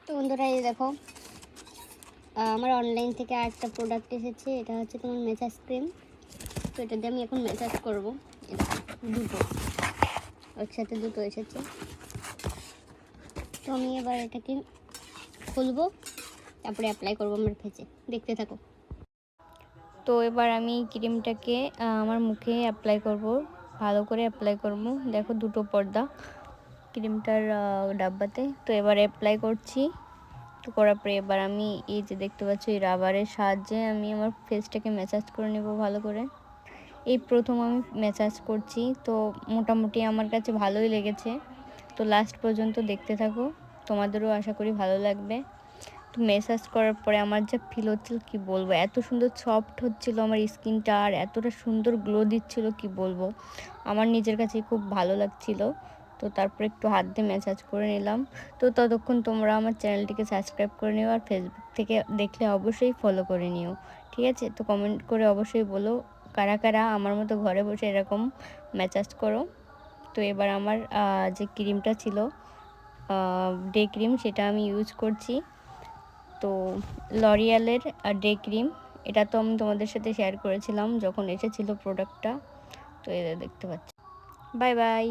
তো বন্ধুরা এই দেখো আমার অনলাইন থেকে আরেকটা প্রোডাক্ট এসেছে, এটা হচ্ছে তোমার মেসাজ ক্রিম। তো এটা দিয়ে আমি এখন মেসাজ করবো। দুটো একসাথে দুটো এসেছে, তো আমি এবার এটাকে খুলবো, তারপরে অ্যাপ্লাই করবো আমার ফেসে। দেখতে থাকো। তো এবার আমি ক্রিমটাকে আমার মুখে অ্যাপ্লাই করব, ভালো করে অ্যাপ্লাই করব। দেখো দুটো পর্দা ক্রিমটার ডাব্বাতে। তো এবার অ্যাপ্লাই করছি। তো করার পরে এবার আমি এই যে দেখতে পাচ্ছ এই রাবারের সাহায্যে আমি আমার ফেসটাকে ম্যাসাজ করে নেব ভালো করে। এই প্রথম আমি ম্যাসাজ করছি, তো মোটামুটি আমার কাছে ভালোই লেগেছে। তো লাস্ট পর্যন্ত দেখতে থাকো, তোমাদেরও আশা করি ভালো লাগবে। তো ম্যাসাজ করার পরে আমার যা ফিল হচ্ছিল কি বলবো, এত সুন্দর সফট হচ্ছিল আমার স্কিনটা, আর এতটা সুন্দর গ্লো দিচ্ছিল কি বলবো, আমার নিজের কাছে খুব ভালো লাগছিল। তো তারপরে একটু হাত দিয়ে ম্যাসাজ করে নিলাম। তো ততক্ষণ তোমরা আমার চ্যানেলটিকে সাবস্ক্রাইব করে নিও, আর ফেসবুক থেকে দেখলে অবশ্যই ফলো করে নিও, ঠিক আছে? তো কমেন্ট করে অবশ্যই বলো কারা কারা আমার মতো ঘরে বসে এরকম ম্যাসাজ করো। তো এবার আমার যে ক্রিমটা ছিল ডে ক্রিম, সেটা আমি ইউজ করছি। তো লরিয়ালের ডে ক্রিম, এটা তো আমি তোমাদের সাথে শেয়ার করেছিলাম যখন এসেছিলো প্রোডাক্টটা। তো এটা দেখতে পাচ্ছি। Bye bye.